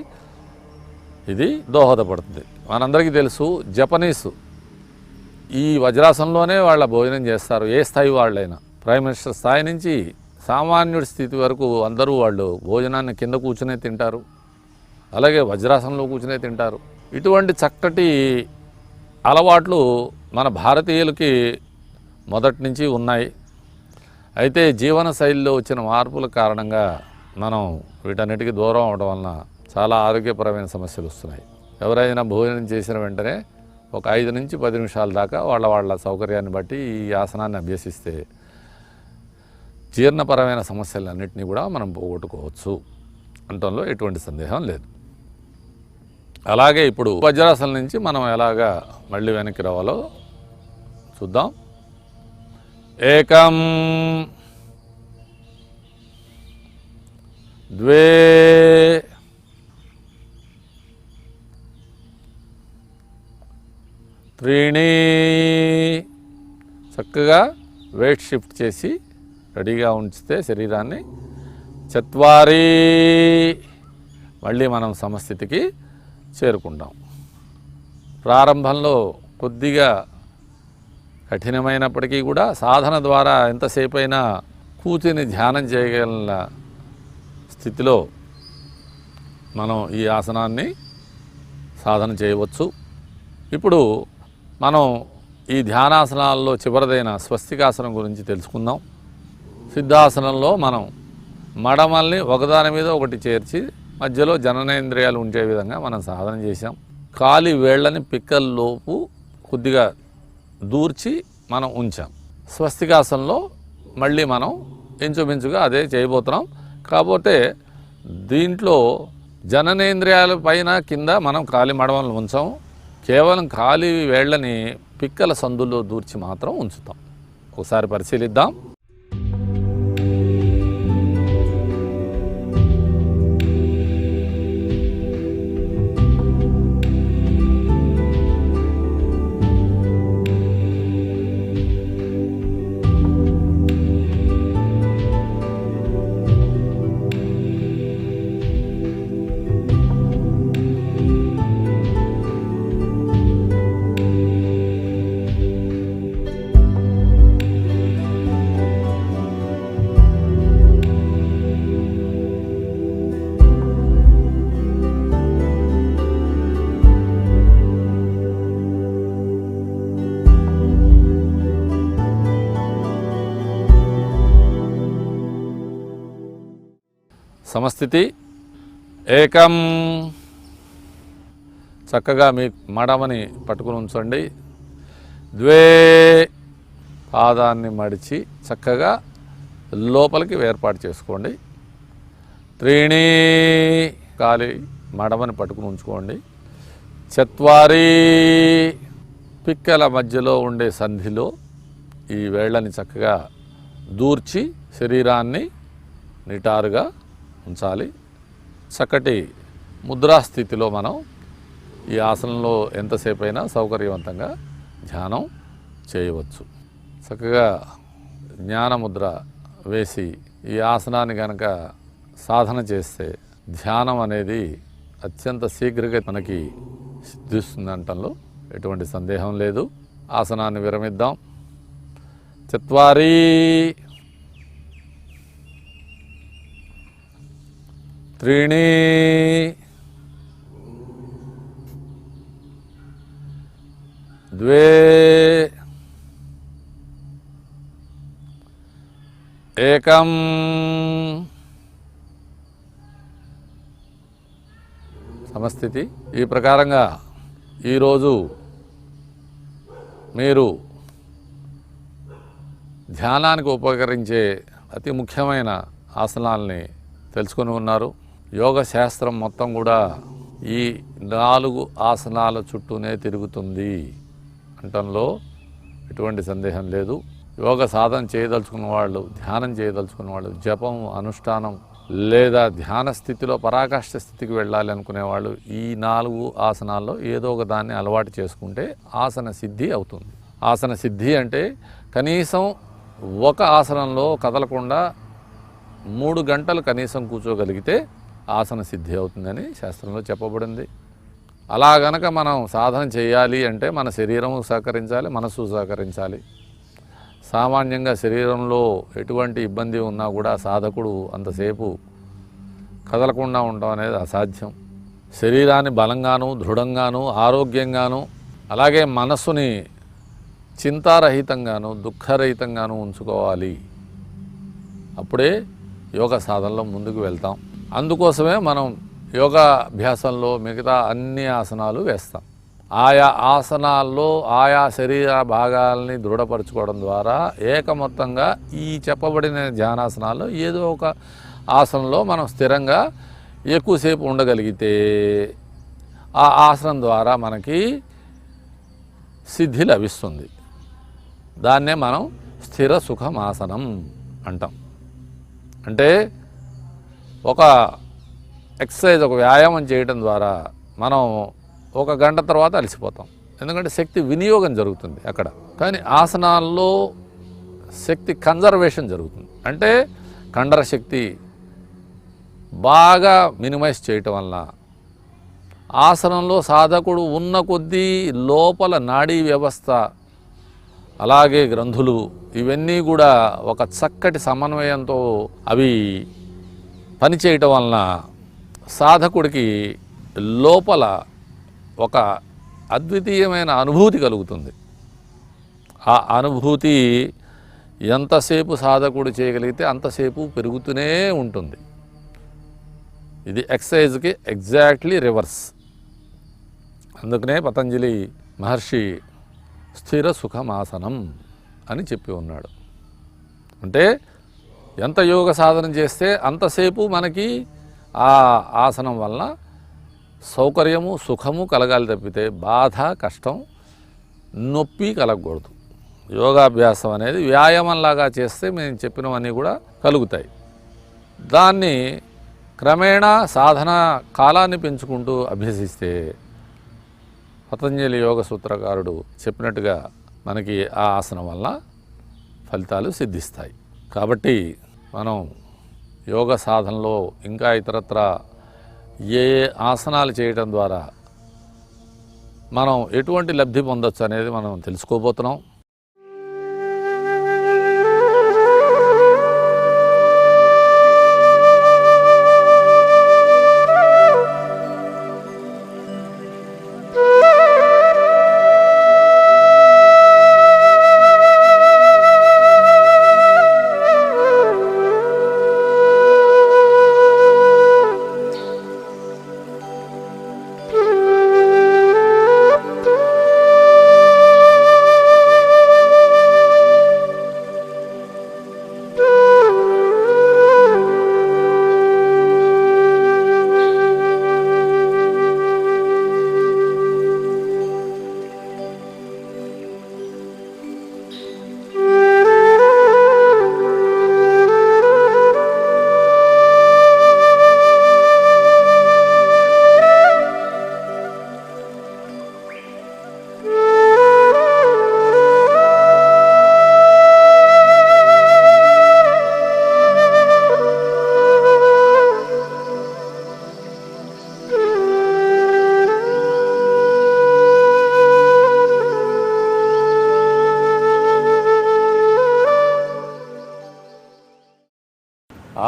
ఇది దోహదపడుతుంది. మనందరికీ తెలుసు జపనీస్ ఈ వజ్రాసనంలోనే వాళ్ళ భోజనం చేస్తారు. ఏ స్థాయి వాళ్ళైనా ప్రైమ్ మినిస్టర్ స్థాయి నుంచి సామాన్యుడి స్థితి వరకు అందరూ వాళ్ళు భోజనాన్ని కింద కూర్చునే తింటారు, అలాగే వజ్రాసనంలో కూర్చునే తింటారు. ఇటువంటి చక్కటి అలవాట్లు మన భారతీయులకి మొదటి నుంచి ఉన్నాయి. అయితే జీవన శైలిలో వచ్చిన మార్పుల కారణంగా మనం వీటన్నిటికీ దూరం అవడం వలన చాలా ఆరోగ్యపరమైన సమస్యలు వస్తున్నాయి. ఎవరైనా భోజనం చేసిన వెంటనే ఒక 5 నుంచి 10 నిమిషాల దాకా వాళ్ళ సౌకర్యాన్ని బట్టి ఈ ఆసనాన్ని అభ్యసిస్తే జీర్ణపరమైన సమస్యలన్నింటినీ కూడా మనం పోగొట్టుకోవచ్చు అనటంలో ఎటువంటి సందేహం లేదు. అలాగే ఇప్పుడు వజ్రాసనం నుంచి మనం ఎలాగా మళ్ళీ వెనక్కి రావాలో చూద్దాం. ఏకం ద్వే త్రీణి చక్కగా వెయిట్ షిఫ్ట్ చేసి రెడీగా ఉంచితే శరీరాన్ని చత్వారి మళ్ళీ మనం సమస్థితికి చేరుకుంటాం. ప్రారంభంలో కొద్దిగా కఠినమైనప్పటికీ కూడా సాధన ద్వారా ఎంతసేపు అయినా కూర్చుని ధ్యానం చేయగలిగిన స్థితిలో మనం ఈ ఆసనాన్ని సాధన చేయవచ్చు. ఇప్పుడు మనం ఈ ధ్యానాసనాల్లో చివరిదైన స్వస్తికాసనం గురించి తెలుసుకుందాం. సిద్ధాసనంలో మనం మడమల్ని ఒకదాని మీద ఒకటి చేర్చి మధ్యలో జననేంద్రియాలు ఉండే విధంగా మనం సాధన చేసాం. కాలి వేళ్ళని పిక్కల్లోపు కొద్దిగా దూర్చి మనం ఉంచాం. స్వస్తికాసనంలో మళ్ళీ మనం ఇంచుమించుగా అదే చేయబోతున్నాం. కాకపోతే దీంట్లో జననేంద్రియాల పైన కింద మనం కాలి మడమలను ఉంచాము. కేవలం కాలి వేళ్ళని పిక్కల సందుల్లో దూర్చి మాత్రం ఉంచుతాం. ఒకసారి పరిశీలిద్దాం. సమస్థితి. ఏకం చక్కగా మీ మడమని పట్టుకుని ఉంచండి. ద్వే పాదాన్ని మడిచి చక్కగా లోపలికి ఏర్పాటు చేసుకోండి. త్రీణి కాలి మడమని పట్టుకుని ఉంచుకోండి. చత్వారి పిక్కల మధ్యలో ఉండే సంధిలో ఈ వేళ్ళని చక్కగా దూర్చి శరీరాన్ని నిటారుగా ఉంచాలి. చక్కటి ముద్రాస్థితిలో మనం ఈ ఆసనంలో ఎంతసేపు అయినా సౌకర్యవంతంగా ధ్యానం చేయవచ్చు. చక్కగా జ్ఞానముద్ర వేసి ఈ ఆసనాన్ని కనుక సాధన చేస్తే ధ్యానం అనేది అత్యంత శీఘ్రంగా మనకి సిద్ధిస్తుందంటంలో ఎటువంటి సందేహం లేదు. ఆసనాన్ని విరమిద్దాం. చత్వారి త్రీణి ద్వే ఏకం సమస్థితి. ఈ ప్రకారంగా ఈరోజు మీరు ధ్యానానికి ఉపకరించే అతి ముఖ్యమైన ఆసనాలని తెలుసుకొని ఉన్నారు. యోగ శాస్త్రం మొత్తం కూడా ఈ 4 ఆసనాల చుట్టూనే తిరుగుతుంది అంటంలో ఎటువంటి సందేహం లేదు. యోగ సాధన చేయదలుచుకున్న వాళ్ళు, ధ్యానం చేయదలుచుకున్న వాళ్ళు, జపం, అనుష్ఠానం లేదా ధ్యాన స్థితిలో పరాకాష్ఠ స్థితికి వెళ్ళాలి అనుకునే వాళ్ళు ఈ 4 ఆసనాల్లో ఏదో ఒక దాన్ని అలవాటు చేసుకుంటే ఆసన సిద్ధి అవుతుంది. ఆసన సిద్ధి అంటే కనీసం ఒక ఆసనంలో కదలకుండా 3 గంటలు కనీసం కూర్చోగలిగితే ఆసన సిద్ధి అవుతుందని శాస్త్రంలో చెప్పబడింది. అలా గనక మనం సాధన చేయాలి అంటే మన శరీరం సహకరించాలి, మనసు సహకరించాలి. సామాన్యంగా శరీరంలో ఎటువంటి ఇబ్బంది ఉన్నా కూడా సాధకుడు అంతసేపు కదలకుండా ఉండడం అనేది అసాధ్యం. శరీరాన్ని బలంగాను, దృఢంగాను, ఆరోగ్యంగాను, అలాగే మనస్సుని చింతారహితంగాను, దుఃఖరహితంగాను ఉంచుకోవాలి. అప్పుడే యోగ సాధనలో ముందుకు వెళ్తాం. అందుకోసమే మనం యోగాభ్యాసంలో మిగతా అన్ని ఆసనాలు వేస్తాం. ఆయా ఆసనాల్లో ఆయా శరీర భాగాలని దృఢపరచుకోవడం ద్వారా ఏకమొత్తంగా ఈ చెప్పబడిన ధ్యానాసనాల్లో ఏదో ఒక ఆసనంలో మనం స్థిరంగా ఎక్కువసేపు ఉండగలిగితే ఆ ఆసనం ద్వారా మనకి సిద్ధి లభిస్తుంది. దాన్నే మనం స్థిర సుఖమాసనం అంటాం. అంటే ఒక ఎక్సర్సైజ్, ఒక వ్యాయామం చేయడం ద్వారా మనం 1 గంట తర్వాత అలసిపోతాం. ఎందుకంటే శక్తి వినియోగం జరుగుతుంది అక్కడ. కానీ ఆసనాల్లో శక్తి కన్జర్వేషన్ జరుగుతుంది. అంటే కండర శక్తి బాగా మినిమైజ్ చేయటం వలన ఆసనంలో సాధకుడు ఉన్న కొద్దీ లోపల నాడీ వ్యవస్థ, అలాగే గ్రంథులు, ఇవన్నీ కూడా ఒక చక్కటి సమన్వయంతో అవి పనిచేయటం వలన సాధకుడికి లోపల ఒక అద్వితీయమైన అనుభూతి కలుగుతుంది. ఆ అనుభూతి ఎంతసేపు సాధకుడు చేయగలిగితే అంతసేపు పెరుగుతూనే ఉంటుంది. ఇది ఎక్సర్సైజ్కి ఎగ్జాక్ట్లీ రివర్స్. అందుకనే పతంజలి మహర్షి స్థిర సుఖమాసనం అని చెప్పి ఉన్నాడు. అంటే ఎంత యోగ సాధన చేస్తే అంతసేపు మనకి ఆ ఆసనం వలన సౌకర్యము, సుఖము కలగాలి తప్పితే బాధ, కష్టం, నొప్పి కలగకూడదు. యోగాభ్యాసం అనేది వ్యాయామంలాగా చేస్తే మేము చెప్పినవన్నీ కూడా కలుగుతాయి. దాన్ని క్రమేణా సాధన కాలాన్ని పెంచుకుంటూ అభ్యసిస్తే పతంజలి యోగ సూత్రకారుడు చెప్పినట్టుగా మనకి ఆ ఆసనం వల్ల ఫలితాలు సిద్ధిస్తాయి. కాబట్టి మనం యోగ సాధనలో ఇంకా ఇతరత్ర ఏ ఆసనాలు చేయటం ద్వారా మనం ఎటువంటి లబ్ధి పొందొచ్చు అనేది మనం తెలుసుకోబోతున్నాం.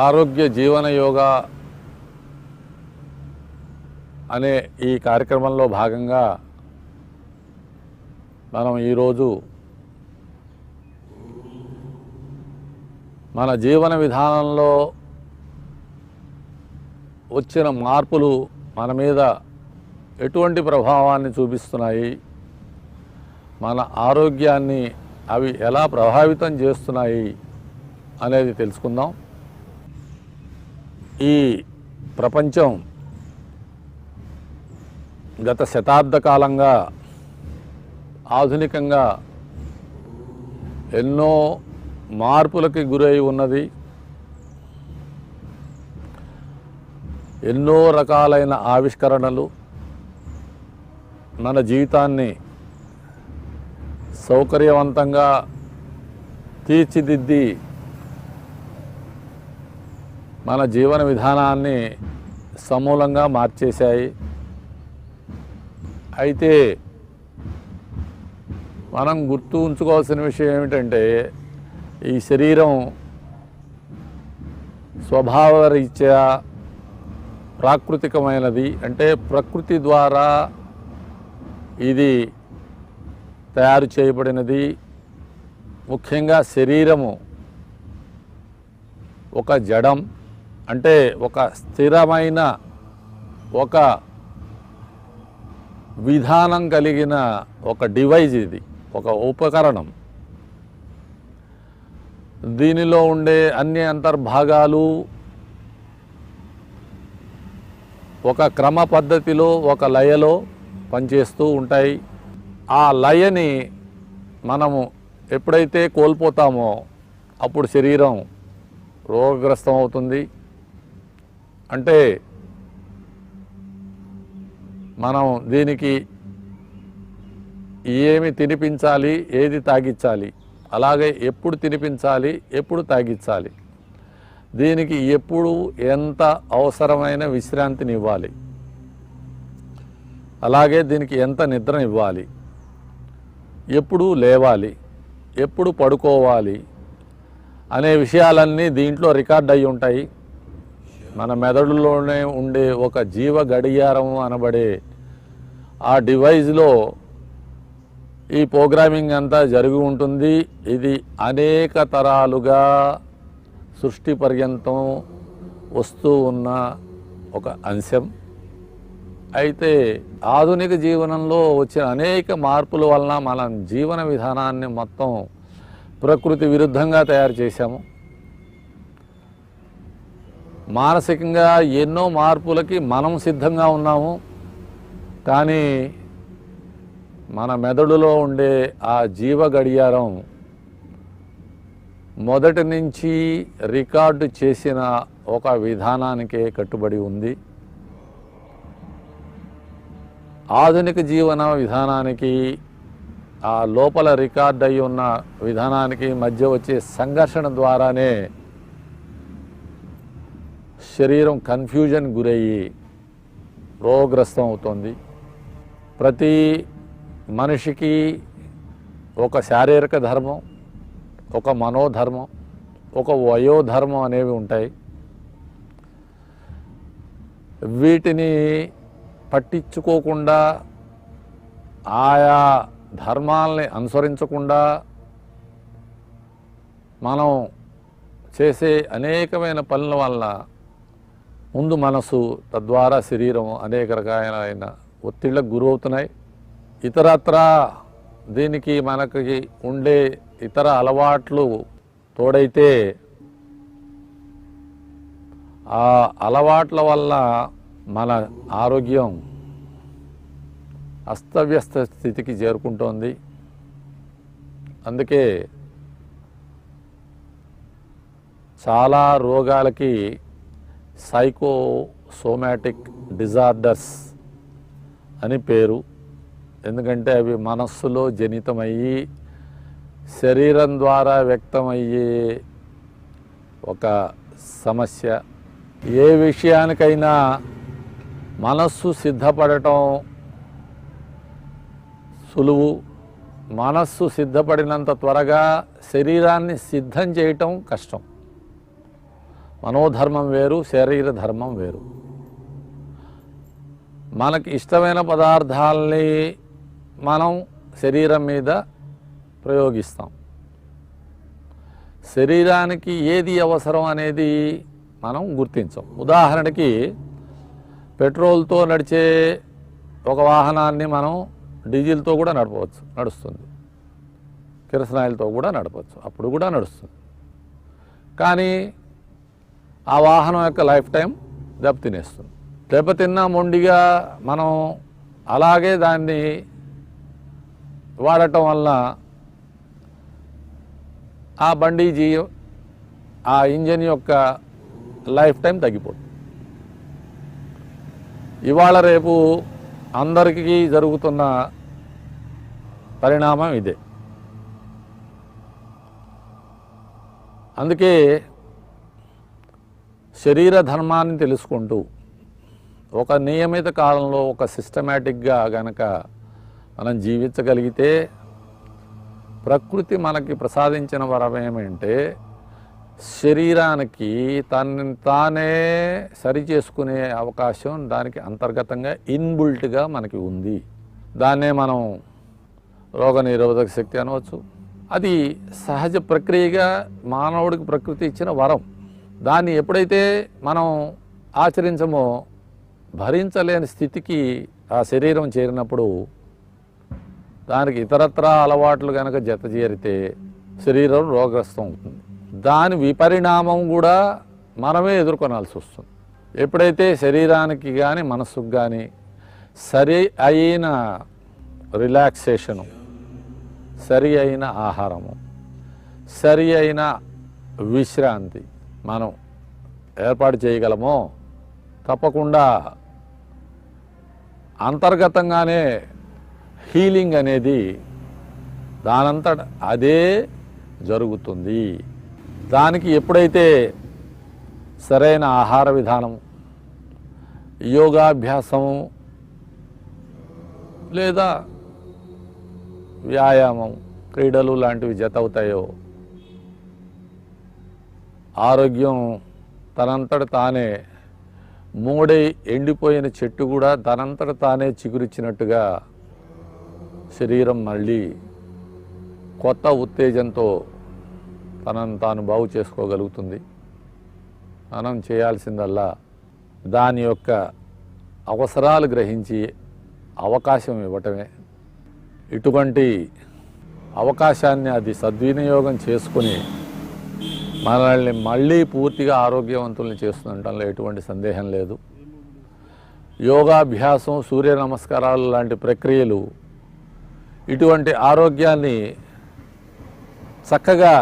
ఆరోగ్య జీవన యోగా అనే ఈ కార్యక్రమంలో భాగంగా మనం ఈరోజు మన జీవన విధానంలో వచ్చిన మార్పులు మన మీద ఎటువంటి ప్రభావాన్ని చూపిస్తున్నాయి, మన ఆరోగ్యాన్ని అవి ఎలా ప్రభావితం చేస్తున్నాయి అనేది తెలుసుకుందాం. ఈ ప్రపంచం గత శతాబ్ద కాలంగా ఆధునికంగా ఎన్నో మార్పులకి గురై ఉన్నది. ఎన్నో రకాలైన ఆవిష్కరణలు మన జీవితాన్ని సౌకర్యవంతంగా తీర్చిదిద్ది మన జీవన విధానాన్ని సమూలంగా మార్చేశాయి. అయితే మనం గుర్తు ఉంచుకోవాల్సిన విషయం ఏమిటంటే, ఈ శరీరం స్వభావరీత్యా ప్రాకృతికమైనది. అంటే ప్రకృతి ద్వారా ఇది తయారు చేయబడినది. ముఖ్యంగా శరీరము ఒక జడం, అంటే ఒక స్థిరమైన ఒక విధానం కలిగిన ఒక డివైజ్. ఇది ఒక ఉపకరణం. దీనిలో ఉండే అన్ని అంతర్భాగాలు ఒక క్రమ పద్ధతిలో, ఒక లయలో పనిచేస్తూ ఉంటాయి. ఆ లయని మనము ఎప్పుడైతే కోల్పోతామో అప్పుడు శరీరం రోగగ్రస్తం అవుతుంది. అంటే మనం దీనికి ఏమి తినిపించాలి, ఏది తాగించాలి, అలాగే ఎప్పుడు తినిపించాలి, ఎప్పుడు తాగించాలి, దీనికి ఎప్పుడు ఎంత అవసరమైన విశ్రాంతిని ఇవ్వాలి, అలాగే దీనికి ఎంత నిద్ర ఇవ్వాలి, ఎప్పుడు లేవాలి, ఎప్పుడు పడుకోవాలి అనే విషయాలన్నీ దీంట్లో రికార్డ్ అయి ఉంటాయి. మన మెదడులోనే ఉండే ఒక జీవ గడియారం అనబడే ఆ డివైజ్లో ఈ ప్రోగ్రామింగ్ అంతా జరిగి ఉంటుంది. ఇది అనేక తరాలుగా సృష్టి పర్యంతం వస్తూ ఉన్న ఒక అంశం. అయితే ఆధునిక జీవనంలో వచ్చిన అనేక మార్పుల వలన మన జీవన విధానాన్ని మొత్తం ప్రకృతి విరుద్ధంగా తయారు చేశాము. మానసికంగా ఎన్నో మార్పులకి మనం సిద్ధంగా ఉన్నాము. కానీ మన మెదడులో ఉండే ఆ జీవ గడియారం మొదటి నుంచి రికార్డు చేసిన ఒక విధానానికే కట్టుబడి ఉంది. ఆధునిక జీవన విధానానికి, ఆ లోపల రికార్డ్ అయి ఉన్న విధానానికి మధ్య వచ్చే సంఘర్షణ ద్వారానే శరీరం కన్ఫ్యూజన్ గురయ్యి రోగగ్రస్తం అవుతుంది. ప్రతి మనిషికి ఒక శారీరక ధర్మం, ఒక మనోధర్మం, ఒక వయోధర్మం అనేవి ఉంటాయి. వీటిని పట్టించుకోకుండా, ఆయా ధర్మాలని అనుసరించకుండా మనం చేసే అనేకమైన పనుల వల్ల ముందు మనసు, తద్వారా శరీరం అనేక రకాలైన ఒత్తిళ్లకు గురవుతున్నాయి. ఇతరత్ర దీనికి మనకి ఉండే ఇతర అలవాట్లు తోడైతే ఆ అలవాట్ల వల్ల మన ఆరోగ్యం అస్తవ్యస్త స్థితికి చేరుకుంటోంది. అందుకే చాలా రోగాలకి సైకోసోమాటిక్ డిజార్డర్స్ అని పేరు. ఎందుకంటే అవి మనస్సులో జనితమయ్యి శరీరం ద్వారా వ్యక్తమయ్యే ఒక సమస్య. ఏ విషయానికైనా మనస్సు సిద్ధపడటం సులువు. మనస్సు సిద్ధపడినంత త్వరగా శరీరాన్ని సిద్ధం చేయటం కష్టం. మనోధర్మం వేరు, శరీర ధర్మం వేరు. మనకి ఇష్టమైన పదార్థాలని మనం శరీరం మీద ప్రయోగిస్తాం. శరీరానికి ఏది అవసరం అనేది మనం గుర్తించం. ఉదాహరణకి పెట్రోల్తో నడిచే ఒక వాహనాన్ని మనం డీజిల్తో కూడా నడుస్తుంది, కిరసనాయిల్తో కూడా నడపవచ్చు, అప్పుడు కూడా నడుస్తుంది. కానీ ఆ వాహనం యొక్క లైఫ్ టైం దెబ్బతినేస్తుంది. దెబ్బతిన్నా మొండిగా మనం అలాగే దాన్ని వాడటం వల్ల ఆ బండి ఆ ఇంజన్ యొక్క లైఫ్ టైం తగ్గిపోతుంది. ఇవాళ రేపు అందరికీ జరుగుతున్న పరిణామం ఇదే. అందుకే శరీర ధర్మాన్ని తెలుసుకుంటూ ఒక నియమిత కాలంలో ఒక సిస్టమేటిక్గా గనక మనం జీవించగలిగితే ప్రకృతి మనకి ప్రసాదించిన వరం ఏమంటే శరీరానికి తనని తానే సరి చేసుకునే అవకాశం దానికి అంతర్గతంగా ఇన్బుల్ట్గా మనకి ఉంది. దాన్నే మనం రోగనిరోధక శక్తి అనవచ్చు. అది సహజ ప్రక్రియగా మానవుడికి ప్రకృతి ఇచ్చిన వరం. దాన్ని ఎప్పుడైతే మనం ఆచరించమో భరించలేని స్థితికి ఆ శరీరం చేరినప్పుడు దానికి ఇతరత్రా అలవాట్లు కనుక జత చేరితే శరీరం రోగగ్రస్తం అవుతుంది. దాని విపరిణామం కూడా మనమే ఎదుర్కొనాల్సి వస్తుంది. ఎప్పుడైతే శరీరానికి కానీ మనసుకు కానీ సరి అయిన రిలాక్సేషను, సరి అయిన ఆహారము, సరి అయిన విశ్రాంతి మనం ఏర్పాటు చేయగలమో తప్పకుండా అంతర్గతంగానే హీలింగ్ అనేది దానంతట అదే జరుగుతుంది. దానికి ఎప్పుడైతే సరైన ఆహార విధానం, యోగాభ్యాసం లేదా వ్యాయామం, క్రీడలు లాంటివి జత అవుతాయో ఆరోగ్యం తనంతట తానే మూడై ఎండిపోయిన చెట్టు కూడా తనంతట తానే చిగురిచ్చినట్టుగా శరీరం మళ్ళీ కొత్త ఉత్తేజంతో తనను తాను బాగు చేసుకోగలుగుతుంది. మనం చేయాల్సిందల్లా దాని యొక్క అవసరాలు గ్రహించి అవకాశం ఇవ్వటమే. ఇటువంటి అవకాశాన్ని అది సద్వినియోగం చేసుకుని మనల్ని మళ్ళీ పూర్తిగా ఆరోగ్యవంతుల్ని చేస్తుండటంలో ఎటువంటి సందేహం లేదు. యోగాభ్యాసం, సూర్య నమస్కారాలు లాంటి ప్రక్రియలు ఇటువంటి ఆరోగ్యాన్ని చక్కగా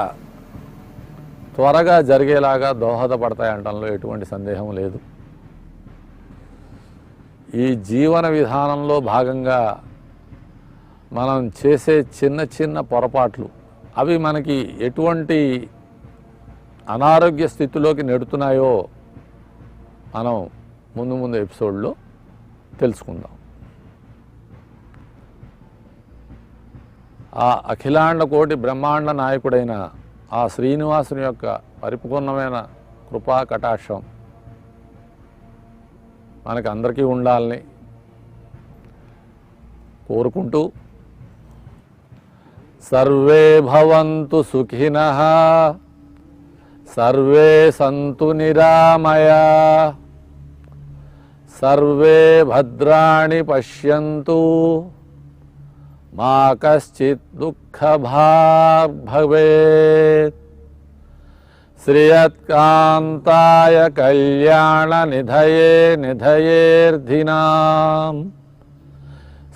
త్వరగా జరిగేలాగా దోహదపడతాయంటంలో ఎటువంటి సందేహం లేదు. ఈ జీవన విధానంలో భాగంగా మనం చేసే చిన్న చిన్న పొరపాట్లు అవి మనకి ఎటువంటి అనారోగ్య స్థితిలోకి నెడుతున్నాయో మనం ముందు ఎపిసోడ్లో తెలుసుకుందాం. ఆ అఖిలాండ కోటి బ్రహ్మాండ నాయకుడైన ఆ శ్రీనివాసుని యొక్క పరిపూర్ణమైన కృపా కటాక్షం మనకు అందరికీ ఉండాలని కోరుకుంటూ సర్వే భవంతు సుఖినః, సర్వే సంతు నిరామయా, సర్వే భద్రాణి పశ్యంతు, మా కశ్చిత్ దుఃఖభాగ్ భవేత్. శ్రియత్కాంతాయ కళ్యాణ నిధయే నిధయేర్ధినాం,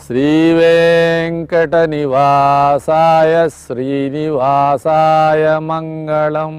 శ్రీవేంకట నివాసాయ శ్రీనివాసాయ మంగళం.